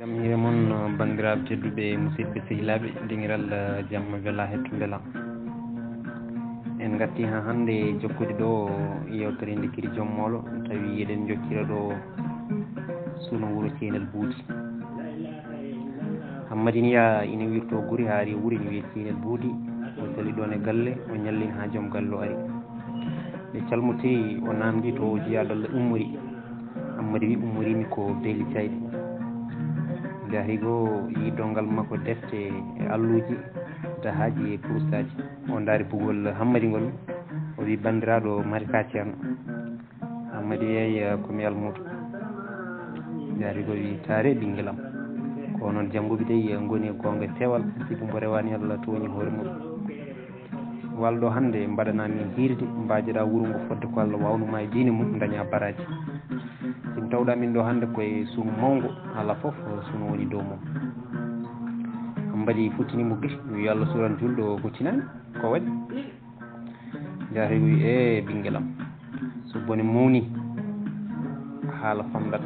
jam hiire moon bandiraɓe tedduɓe musidɓe sehilaɓe dingiral jamma wela hetto beela en gatti ha hande jokkude ɗo yewtere Ndikiri Jommolo tawi eɗen jokkira ɗo suno wuuro Ceynel Bouty. Hammadiniya ina wirto guuri haari wuuri ne wiye Ceynel Bouty o sali ɗon e galle o ñallini ha joom galle o ari ɓe calmoti o namdi to jeeyaɗo ummori Hammadi wi ummorimi ko beeli cayɗe jaahi goo yi dongal makko defte e alluji dahaji e poursaji o daari bugol Hammadi ngol o wi bandiraɗo Marika Ceerno Hammadi yeey komi almudo jaari go wi taare ɓinguelam ko noon janggoɓe dey goni e gonga pewal siko mbo rewani Allah tooñi hoore muɗum walɗo hande mbaɗanami hirde mbajoɗa wuuro ngo fodde ko Allah wawnuma e diine mum daña baraji simi tawɗa min ɗo hande koye suumu mawgo ala foof suno woni dow mum Hammadi futtinimo giti wi Allah suran julɗo ko tinani ko waɗi jaari wi e ɓinguelam so bone mawni haala famɗat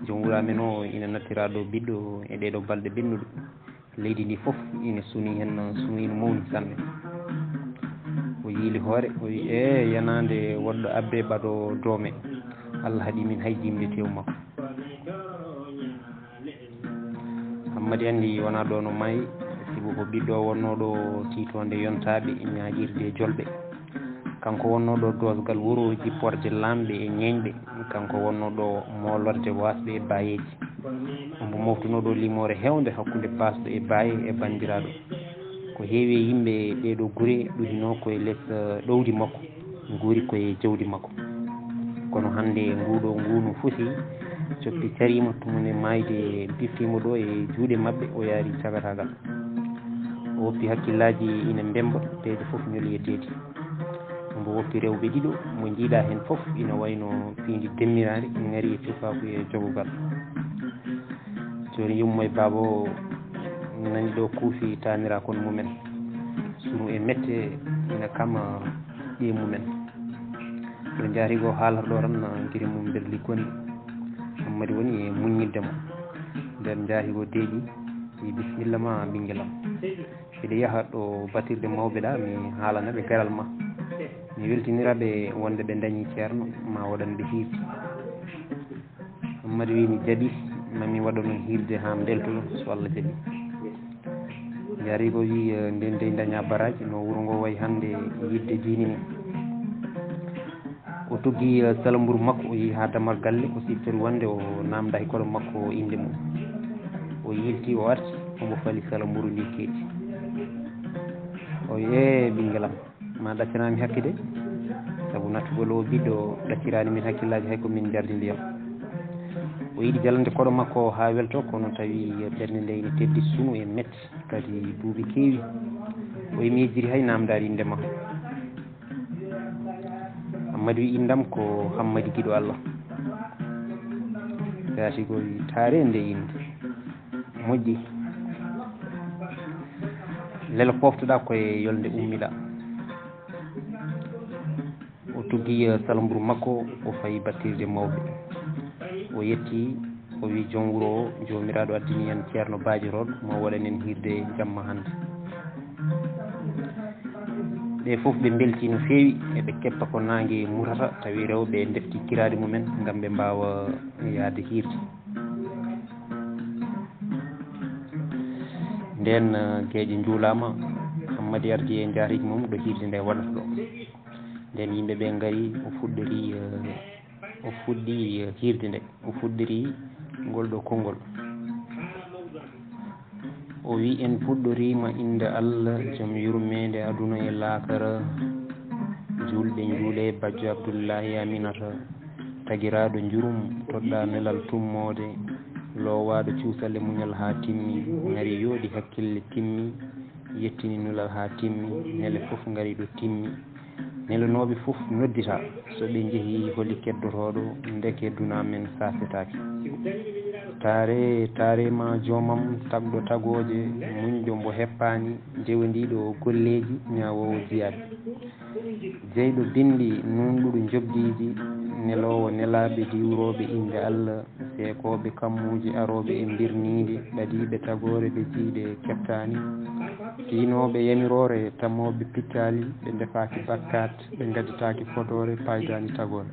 joom wuuro amen o ina nattira ɗo ɓiɗɗo e ɗeɗo balɗe bennuɗe leydi ndi foof ina suuni hen sunoino mawni sanne o yiili hoore o wi e yanade woɗɗo abbe ɓaɗo doome Allah haaɗi min hay jimde tew makko Hammadi andi wona ɗo no maayi sibu ko ɓiɗɗo wonnoɗo titode yontaɓe e ñaƴirde e jolɓe kanko wonnoɗo dosgal wuuro jipporde lamɓe e ñeñɓe kanko wonnoɗo molorde wasɓe e bayeji omo moftunoɗo limore hewde hakkude basɗo e baye e bandiraɗo ko heewi e yimɓe ɗeɗo guure ɗuɗino koye less ɗowdi makko guuri koye jawdi makko kono hande nguɗo ngunu fusi coppi carima tumune mayde biftimo ɗo e juuɗe mabɓe o yaari cagatagal o woppi hakkillaji ina mbemba peeje foof ñoli e deedi omo woppi rewɓe ɗiɗo mo jiiɗa hen foof ina wayno fiindi demmirade ngari e cukaku e jogogal joni yummo e baaba o nani ɗo kuufi tanira kono mumen suno e mette ina kama ƴiye mumen ɗo jaari go haalata ɗo tan guiri mum berli koni Hammadi woni e muññidde mo nden jaahi go deeƴi wi bisimilla ma ɓinguelam mbiɗa yaaha ɗo batirde mawɓe ɗa mi haalanaɓe garal ma mi weltiniraɓe wonde ɓe dañi ceerno ma waɗanɓe hirde Hammadi wi mi jaaɓi mami waɗa noon hirde ha beltoɗo so Allah jaaɓi jaari go wi nden de daña baraji no wuuro ngo wayi hande yidde diini ni o tuggi salamburu makko o yeehi ha dammal galle o siftori wonde o namda e koɗo makko inde mum o yilti o arti omo faali salamburu ndi keeɗi o wi e ɓinguelam ma ɗaccanami hakkide saabu nattugol o ɓiɗɗo ɗaccirani min hakkillaji hay komin jardi ndiyam o yiiɗi jalande koɗo makko ha welto kono tawi ɓernde nde ine teddi suno e mette kadi duuɓi keewi o wi mi yejjiri hay namdade indema Hammadi wi indam ko Hammadi Guiɗo Allah gaati ko wi taare nde inde moƴƴi lelo poftoɗa koye yolde ummiɗa o tuggi salamburu makko o fayi battirde mawɓe o yetti o wi joom wuuro o jomiraɗo addini en ceerno Badioroɗo mo waɗanen hirde jamma hande ɓe foof ɓe belti no feewi eɓe keppa ko nangue murata tawi rewɓe defti kirade mumen gam ɓe mbawa yaade hirde nden gueƴe juulama Hammadi ardi e jaariji mum ɗo hirde nde waɗata ɗo nden yimɓeɓe gaari o fuɗɗi hirde nde o fuɗɗori ngol ɗo konngol o wi en puɗɗorima inde Allah joom yurmede aduna e laakara julɓe juule Bajjo Abdoullahi Aminata tagiraɗo jurum toɗɗa nelal tummode lowaɗo cuusal e muñal ha timmi ngari yooɗi hakkille timmi yettini nulal ha timmi nele foof ngari ɗo timmi nelanoɓe foof noddita so ɓe jeehi holi keddotoɗo ndeke duna men sasetake taarema joomam tagɗo tagoje muñɗo mbo heppani jewandiɗo golleji ñawowo jiyaɓe jeyɗo bindi nunɗuɗo jobdiji nelowo nelaɓe diwroɓe inde Allah seekoɓe kammuji aroɓe e birnide ɓadiɓe tagore ɓe jiiɗe kettani fiinoɓe yamirore tamoɓe pittali ɓe defaki bakkat ɓe gadditaki fotore paydani tagore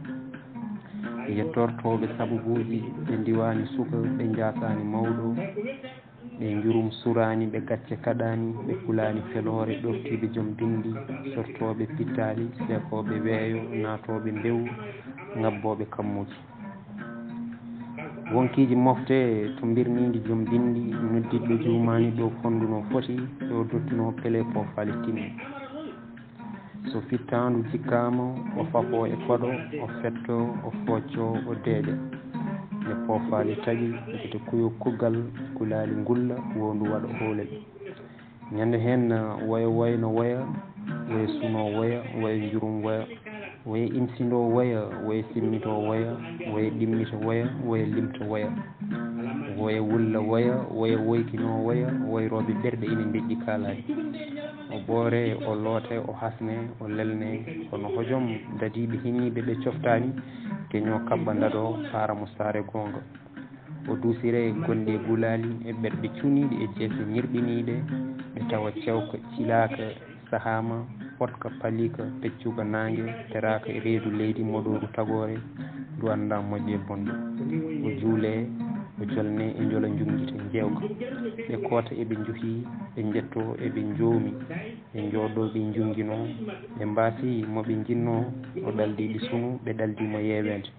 yettortoɓe sababuji ɓe diwani suka ɓe jasani mawɗo ɓe jurum surani ɓe gacce kaɗani ɓe kulani felore ɗoftiɓe joom bindi sortoɓe pittali seekoɓe weeyo natoɓe mbew ngabboɓe kammuji wonkiji mofte to birnidi joom bindi noddiɗo jumani ɗo fonduno foti ɗo dottuno pele ko falitinni so fittandu jikkama o fafo e koɗo o fetto o focco o deeƴa nde poofali tagui ete kuyo kuggal kulali ngulla wondu waɗa hoolel ñande hen woya wayno woya woya suno woya woya jurum woya woya imsindo woya woya simmito woya woya ɗimmito woya woya limto woya woya wulla woya woya woykino woya woyroɓe ɓerɗe ina deƴƴi kalaji o ɓoore o loote o hasne o lelne kono hojom dadiɓe hiniɓe ɓe coftani keño kabba daɗo paramo saare gonga o dusire gonɗe gulali e ɓerɗe cuniɗe e jeese ñirɓiniɗe ɓe tawa cewka cilaka sahama fotka palika peccuga nangue teraka e reedu leydi moɗoru tagore ndu anda moƴƴe bonɗo o juule o jolne e joola jungguita jewka ɓe koota eɓe juuhi ɓe jetto eɓe joomi ɓe jooɗo ɓe jungguino ɓe mbasi moɓe jinno o ɗaldiɓe sunu ɓe ɗaldimo yewede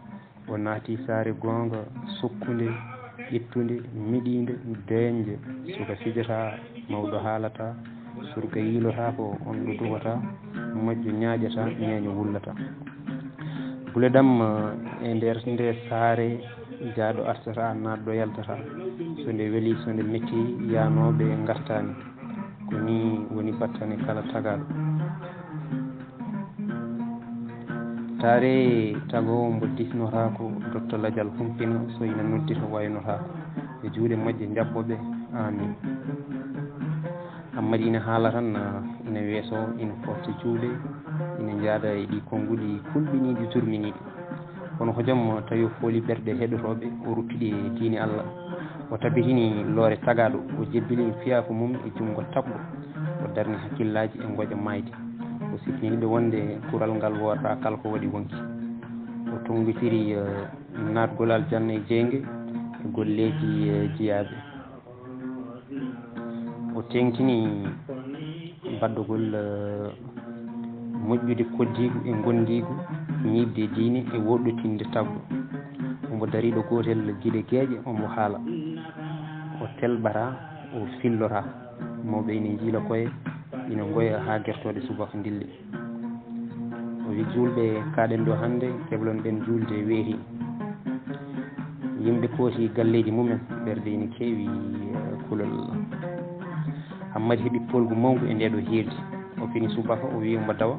o naati saare gonga sukkude ƴettude miɗide deñde suka fijata mawɗo haalata surga yilota ko on ɗo duwata moƴƴo ñaaƴata ñeeño wullata buledam e nder nde saare jaaɗo artata naatɗo yaltata so nde weeli so nde metti yanoɓe gartani ko ni woni battane kala tagaɗo taare tagowo mbo disnorako docteur Ladial humpina so ina noddita waynorako e juuɗe moƴƴe jabboɓe amin Hammadi ina haala tan ina weeso ina forta juuɗe ina jaada e ɗi konnguɗi kulɓiniɗi turminiɗi kono ko joom tawi o fooli ɓerɗe heɗotoɓe o ruttiɗi e diine Allah o tabitini loore tagaɗo o jebbili fiyaku mum e junngo tabɗo o darni hakkillaji e gooƴa mayde o siftiniɓe wonde kural ngal wodata kala ko waɗi wonki o tonggitiri natgol aljanna e jeygue e golleji jeeyaɓe o tengtini baddugol moƴƴude koddigu e gondigu ñiɓde diine e woɗɗotinde taggo omo dariɗo gotel guiɗe gueeƴe omo haala o telɓata o fillota mawɓe ina jiila koye ina goya ha guertode subaka dille o wi julɓe kaɗen ɗo hannde keblon ɗen julde weeti yimɓe kooti galleji mumen ɓerɗe ina keewi kulol Hammadi heeɓi polgu mawgu e ndeɗo hirde o fini subaka o wi omo dawa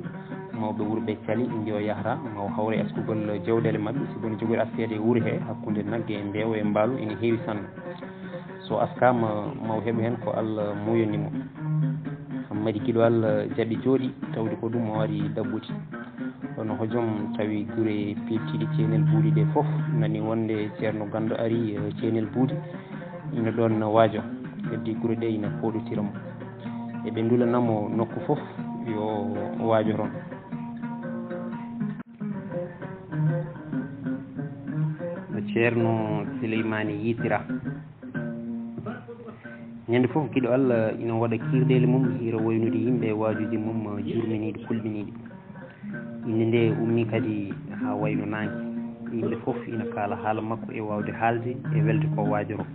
mawɓe wuuro cali ndi o yahata ma o hawre eskugol jawɗele mabɓe si woni jogoɗa seeɗa e wuuro he hakkude naggue e mbeewa e mbaalu ina heewi sanne so askama ma o heeɓa hen ko Allah muyandimo Hammadi guiɗo Allah jaaɓi jooɗi tawde ko ɗum o ari dabbude kono hojom tawi guure peltiɗe ceenel buuɗi ɗe foof nani wonde ceerno Gando ari ceenel buuɗi ina ɗon waajo heddi guure ɗe ina poɗotiramo eɓe dulanamo nokku foof yo waajo toon no ceerno Souleymany yitira ñande foof guiɗo Allah ina waɗa kirɗele mum hira waynude yimɓe waajuji mum jurminiɗe kulɓiniɗe inde nde ummi kadi ha wayno nangue yimɓe foof ina kaala haala makko e wawde haalde e welde ko waajoro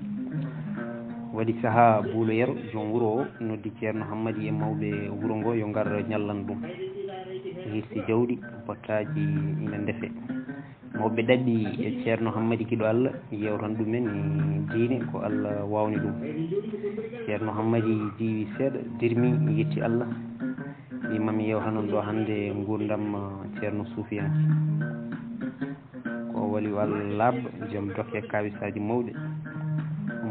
waɗi saaha Buulo Yero joom wuuro o noddi ceerno Hammadi e mawɓe wuuro ngo yo ngar ñallan ɗum hirsi jawɗi pottaji ina ndeefe mawɓe ɗaɓɓi e ceerno Hammadi guiɗo Allah yewtan ɗumen diine ko Allah wawni ɗum ceerno Hammadi jiiwi seeɗa dirmi yetti Allah wi mami yewtanon ɗo hannde gurdam ceerno Soufiyanke ko wali Allah labɗo joom dokke kawisaji mawɗe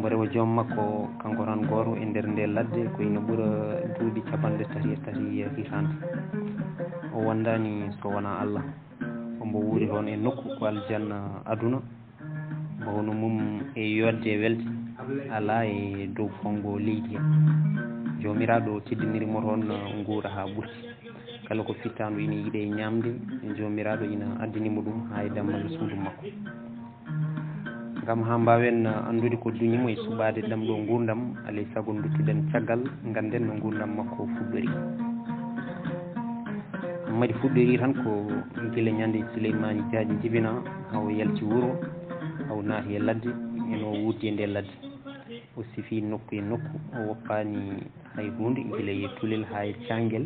omo rewa joom makko kanko tan goto e nder nde ladde ko ina ɓuura duuɓi 33 hitande o wondani so wona Allah omo wuuri toon e nokku ko aljanna aduna hono mum e yodde welde ala e dow fongo leydi jomiraɗo teddinirimo toon nguura ha ɓurti kala ko fittanu ina yiiɗe ñamde jomiraɗo ina addinimo ɗum ha e dammal suudu makko ngam ha mbawen andude ko duñimo e suɓade ɗamɗo gurdam alay saago duttuɗen caggal ganden no gurdam makko fuɗɗori madi fuɗɗori tan ko gila ñande Souleymany Diadji jibina hawo yalti wuuro haw naati e ladde eno wuddi e nde ladde o sifi nokku e nokku o woppani hay hunde gila e tulel ha e canguel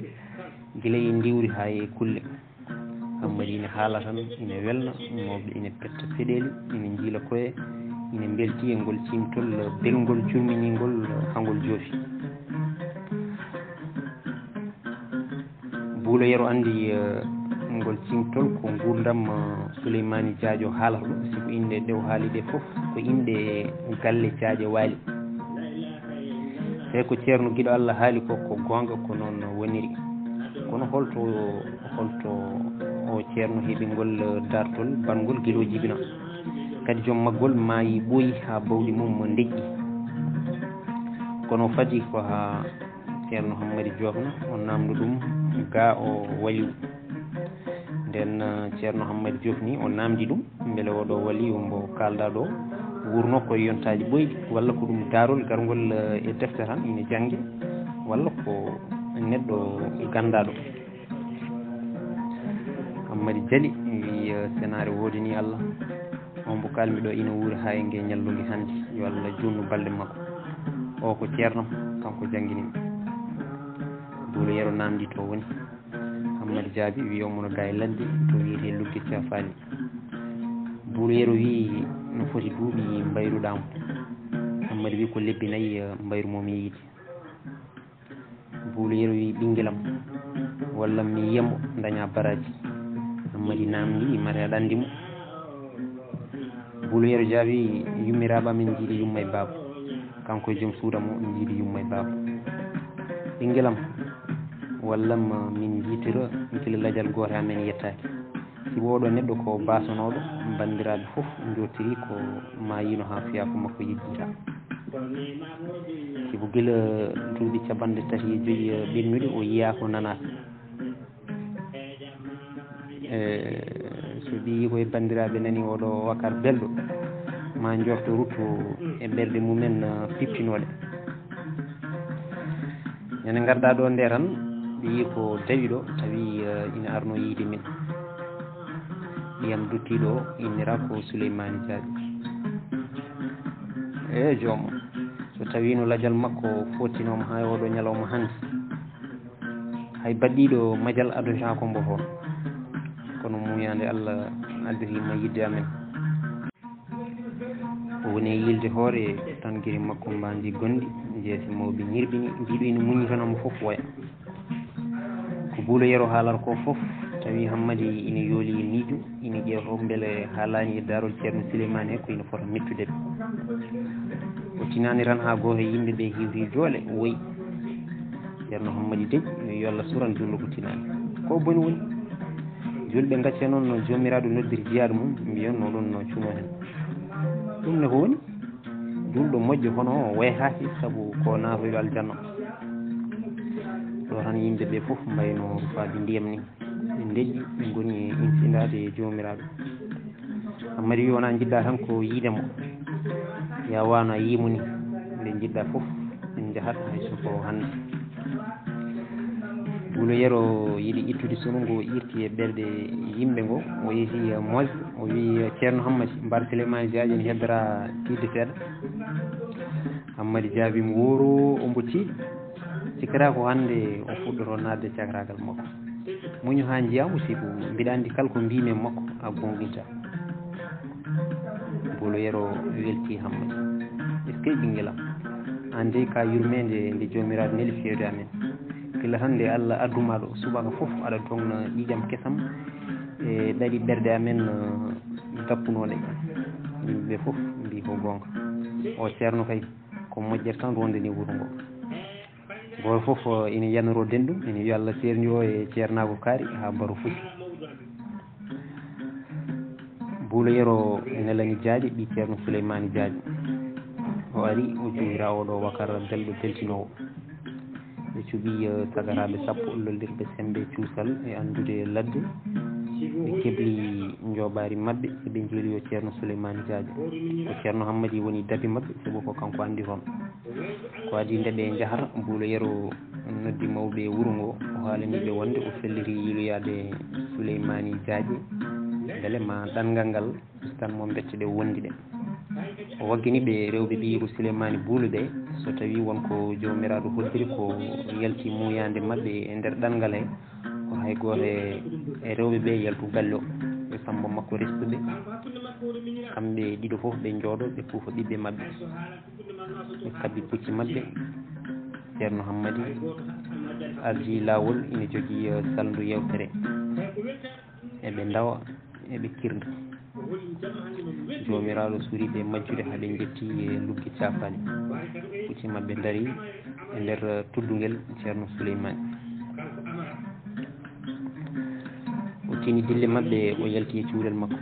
gila e ndiwri ha e kulle hammadi ina haala tan ina welna mawɓe ina petta feɗeli ina jiila koye ina belti e ngol cimtol belgol curminigol hangol joofi buulo yero andi ngol cimtol ko gurdam Souleymany Diadio haalata ɗum siko inde ɗew haali ɗe fof ko inde galle Diadio waali tawi ko ceerno guiɗo Allah haali ko gonga ko noon woniri kono holto o ceerno heeɓi ngol dartol bangol guilo jibina kadi joom maggol maayi ɓooyi ha bawɗi mum deƴƴi kono fadi ko ha ceerno Hammady Diofna o namdo ɗum ga o waliw nden ceerno Hammady Diofni o namdi ɗum beele oɗo waliw mbo kalɗa ɗo wurno koye yontaji ɓoyɗi walla ko ɗum darol gargol e defte tan ina jangge walla ko neɗɗo gandaɗo Hammady Diali wi senare wodini Allah on mbo kalmi ɗo ina wuuri ha e ngue ñallugue hannde yo Allah junnu balɗe makko o ko ceerno kanko jangguinimi duulo yero namdi to woni Hammady Diaby wi omono ga e ladde to wiyete Lugge Thiafali duulo yero wi no foti duuɓi mbayruɗamo Hammady wi ko lebbi nayyi mbayru momi yiide duulo yero wi ɓinguelam walla mi yiyamo daña baraji Hammady namdi mate aɗa andimo Buulo Yero Diaby yummiraɓe amen jiiɗi yumma e baaba kanko e joom suuda mo jiiɗi yumma e baaba ɓinguelam wallam min jiitira gila ladial goto amen yettaki sibo oɗo neɗɗo ko basanoɗo bandiraɓe foof jottiri ko ma yino ha fiya ko makko yejjita sibo gila duuɓi capanɗe tati e joyyi ɓennuɗe o yiya ko nanata so ɓi koye bandiraɓe nani oɗo wakar belɗo ma jofto rutto e ɓerɗe mumen pippinoɗe ene garɗa ɗo nde tan ɓi ko dawi ɗo tawi ina arno yiide min ɓiyam duttiɗo innira ko Souleymany Diaby e joom so tawino ladial makko fottinoma ha oɗo ñalawma hande hay baɗɗiɗo madial adota ko mbo toon kono muyande Allah addirima yidde amen o woni yilde hoore tan guiri makko mbandi gondi jeesi mawɓe ñirɓini mbiɗo ina muñi tan omo foof woya ko Buulo Yero haalata ko foof tawi Hammady ina yooli miijo ina ƴeeto beele haalani e darol ceerno Souleymany he ko ina fota mettudeɓe o tinani tan ha goto yimɓeɓe hiwri joole woyi ceerno Hammady deƴƴi yo Allah suran jullo ko tinani ko boni woni julɓe gacce noon no jomiraɗo noddiri jiyaɗo mum mbiyon oɗon no cuumo hen ɗum ne ko woni julɗo moƴƴo hono wayhaki saabu ko natoyɗo aljanna ɗo tan yimɓeɓe foof mbayno rufaade ndiyam ni ɓe deƴƴi ɓe goni insindade e jomiraɗo Hammady wi wona jiɗɗa tan ko yiidemo ya wano a yimo ni nde jiɗɗa foof en jahat haysoko hande Buulo Yero yiiɗi ittude sonungo irti e ɓerɗe yimɓe ngo o yeehi moƴƴo o wi ceerno Hammady mbar Souleymany Diadio ene heddora tidde seeɗa Hammady Diaby mo woro ombo tiiɗi sikkata ko hande o fuɗɗoto nadde cakragal makko muñu ha jiyamo sibu mbiɗa andi kala ko mbimi e makko a gonɗinta Buulo Yero welti Hammady est ce que ɓinguelam an de ka yurmede nde jomiraɗo neli fewde amen gila tan nde Allah adduma ɗo subaka foof aɗa dogna ƴiƴam kesam e ɗaɗi ɓerɗe amen dappunoɗe yimɓeɓe foof mbi ko gonga o ceerno kay ko moƴƴere tan rondeni wuuro ngo goto foof ina yanoro denɗum ina wiya Allah serni o e ceernago kaari ha baro fuuti buulo yero nelani jaaje ɓi ceerno Souleymani Diadio o ari o jomira oɗo wakara belɗo beltinowo ɓe cuuɓi sagaraɓe sappo lollirɓe sembe cuusal e andude ladde ɓe kebli jooɓari mabɓe eɓe jeeli yo ceerno Souleymani Diadio ko ceerno Hammadi woni dabi mabɓe sabu ko kanko andi toon ko adi nde ɓe jahata buulo yero noddi mawɓe wuuro ngo o haalaniɓe wonde o felliti yiloyade Souleymani Diadio beele ma ɗanngal ngal ustanmo mbette ɗe wondi ɗe o wagginiɓe rewɓe ɓiiru Souleymani buulo ɓe so tawi wonko jawmiraɗo hoddiri ko yalti muyande mabɓe e nder ɗanngal he ko hay goto e rewɓe ɓe yaltu galle o ɓe sambo makko restuɓe kamɓe ɗiɗo foof ɓe jooɗo ɓe kuufa ɓiɓɓe mabɓe ɓe kabbi pucci mabɓe ceerno Hammadi ardi lawol ina jogui saldu yewtere eɓe dawa eɓe kirda jomiraɗo suuriɓe majjude haaɓe jetti e luggi cafani pucci mabɓe daari e nder tuddugel ceerno Souleymani o tini dille mabɓe o yalti e cuurel makko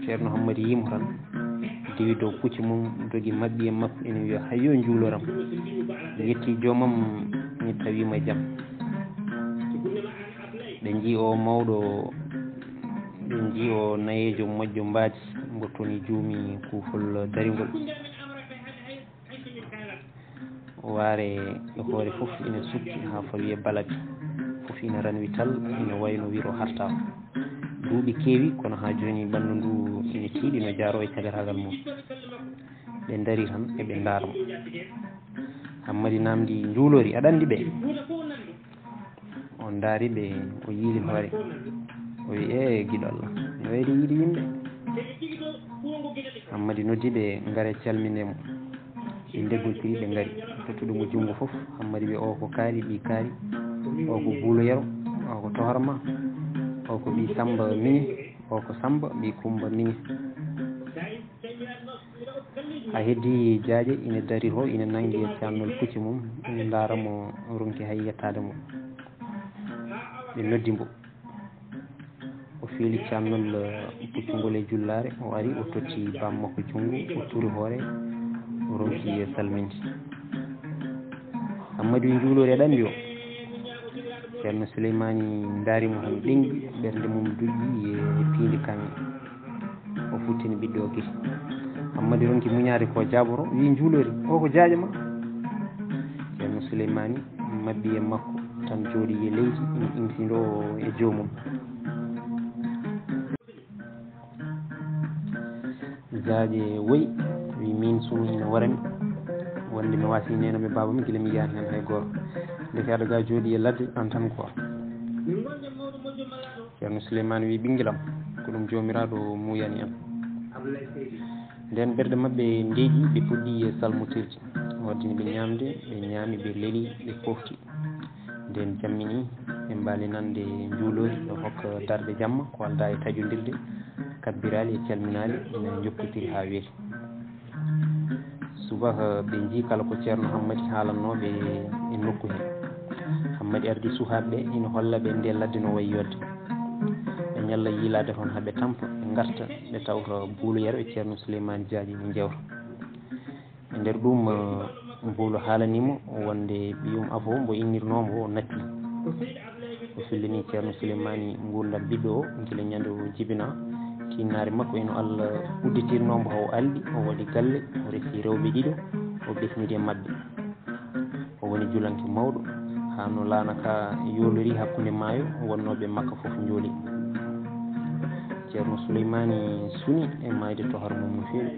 ceerno Hammadi yimo tan dewi dow pucci mum dogi mabɓi e makko ene wiya hayyo juuloram yetti joomam mi tawima jaam ɓe jii o mawɗo ɓe jii o nayejo moƴƴo mbaadi mbo toni juumi kuufol darigol waare e hoore fof ina sukki ha fawi e balabi fof ina ranwi tal ina wayno wiro harta duuɓi keewi kono ha joni ɓanndu ndu ina tiiɗi no jaaro e cagatagal mum ɓe daari tan eɓe daarmo Hammadi namdi juulori aɗa andi ɓe on daari ɓe o yiili hoore o wi e giɗo Allah no wayri yiiɗi yimɓe Hammadi noddi ɓe gaare calminemo ɓe ndeggotiri ɓe gaari tottuɗumo junngo fof Hammadi wi o ko kaari ɓi kaari o ko buulo yero o ko tohorma o ko ɓi Samba miñe o ko Samba ɓi Kumba miñe ha heddi Diadio ina daari to ina nangi e cannol pucci mum ina daaramo ronki hay yettade mum ɓe noddi mbo o fiili cannol puccugol e jullare o ari o totti bammakko junngo o turi hoore o ronki salminde Hammadi wi juulori aɗa andi o ceerno Souleymani daarimo tan ɗengi ɓernde mum duggi e piindi kange o futtini ɓiɗɗo o gite Hammadi ronki muñaade ko jaaboro wi juulori o ko jaaƴo ma ceerno Souleymani mabbi e makko tan jooɗi e leydi ina imsindo e joomum Diadio woyi wi min sunu ina warami wonde mi wasi nenami babam guila mi yiyani hen hay goto ndeke aɗa ga jooɗi e ladde an tan quoi ceerno Souleymani wi ɓinguelam ko ɗum jomiraɗo muyani en nden ɓerɗe mabɓe ndeeƴi ɓe puɗɗi e salmotirde waddini ɓe ñamde ɓe ñaami ɓe leeli ɓe pofti nden jammini ɓe mbaali nande juulori ɓe hokka darde jamma ko walda e taƴodirde kabbirali e calminali ene jokkotiri ha weeti subaka ɓe jii kala ko ceerno Hammadi haalannoɓe e nokku he Hammadi ardi sukaɓeɓe ina holla ɓe nde ladde no wayi yodde ɓe ñalla yiilade toon haaɓe tampa ɓe garta ɓe tawta buulo yero e ceerno Souleymani Diadio ne jewta e nder ɗum buulo haalanimo wonde ɓiyum afo mbo innirnomo o natti o fillini ceerno Souleymani gurdam ɓiɗɗo o guila ñande o jibina tinnare makko eno Allah udditirnomo o alɗi o waɗi galle o resi rewɓe ɗiɗo o ɓesnidi e mabɓe o woni julanke mawɗo ha no laanaka yolori hakkude maayo wonnoɓe makka foof jooli ceerno Souleymani suni e mayde tohar mum no feewi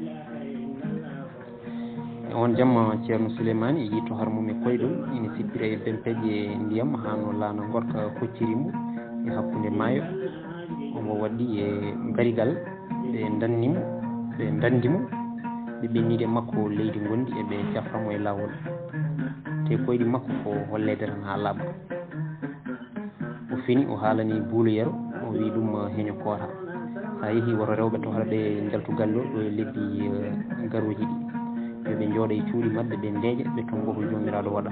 e on jamma ceerno Souleymani yi tohar mum e koyɗol ina sippira e bempeƴe ndiyam ha no laana gorka hoccirimo e hakkude maayo omo waɗɗi e barigal ɓe dannimo ɓe dandimo ɓe ɓennide makko leydi gondi eɓe caframo e lawol te koyɗi makko ko hollede tan ha laaɓa o fini o haalani buulo yero o wi ɗum heeño koota sa yeehi woto rewɓe tohraɓe jaltu galle o ɗo e lebbi garoji ɗi yoɓe jooɗo e cuuɗi mabɓe ɓe ndeeƴa ɓe tongo ko jomiraɗo waɗa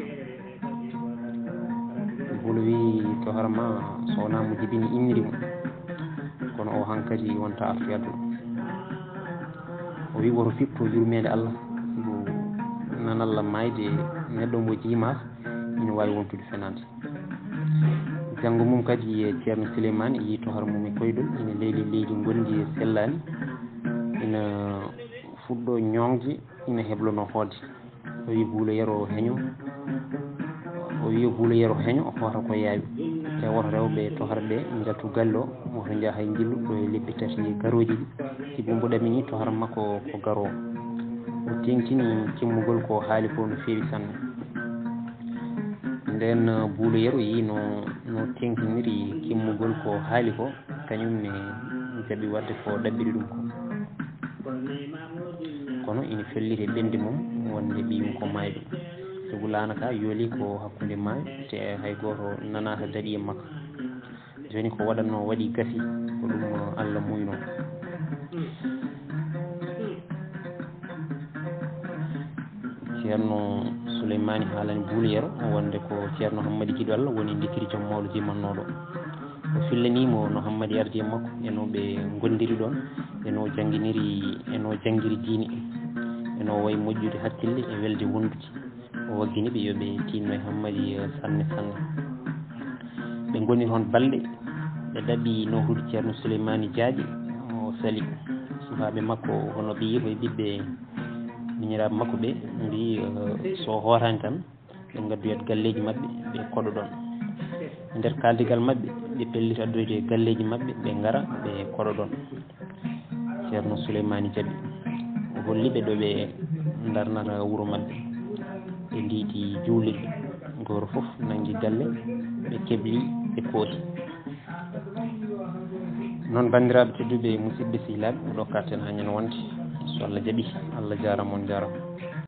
buulo wi tohrama so wona mo jibini inniri mo kono o hankkadi wonta artoyat ɗum o wi woto fipto yurmede Allah sibo nanalla mayde neɗɗo mo jiimas ina wawi wontude fenade janggo mum kadi e ceerno Souleymane yi tohara mum e koydol ina leydi leydi gondi e sellani ina fuɗɗo ñongde ina heblono hoode o wi buulo yero heeño o wi buulo yero heeño o hoota ko yaawi te woto rewɓe tohara ɓe jaltu galle o woto jaaha e jillu ɗo e lebbi tati garoji ɗi sibo mbo ɗamini tohara makko ko garowo o tengtini timmugol ko haali ko no feewi sanne nden buulo yero yi no tengtiniri kimmugol ko haali ko kañum ne jaɓi wadde ko ɗaɓɓiri ɗum ko kono ina felliti ɓendi mum wonde ɓiyum ko maayi ɗum sabu laanaka yooli ko hakkunde maayo te hay goto nanata daɗi e makko joni ko waɗanno waɗi gasi ko ɗum Allah muyno ceerno Souleymane haalani buulo yero wonde ko ceerno Hammady Guiɗo Allah woni ndikiri joom mawlo jimannoɗo o fillanimo no Hammady ardi e makko eno ɓe gondiri ɗon eno janggiri diine eno wayi moƴƴude hakkille e welde wondude o wagginiɓe yoɓe tinno e Hammady sanne sanne ɓe goni toon balɗe ɓe ɗaɓɓi nohude ceerno Souleymane Diadji o sali sukaɓe makko hono ɓe yiiho e ɓiɓɓe miñiraɓe makko ɓe mbi so hootani tan ɓe gaddoyat galleji mabɓe ɓe koɗo ɗon nder kaldigal mabɓe ɓe pelliti addoyde galleji mabɓe ɓe gara ɓe koɗo ɗon ceerno Souleymane jaaɓi o holliɓe ɗo ɓe darnata wuuro mabɓe ɓe ndiiti juulirɓe goto foof nangi galle ɓe kebli ɓe kooti noon bandiraɓe tedduɓe musidɓe sehilaɓe ɗo karten hañen wonde so Allah jaaɓi Allah jarama on jarama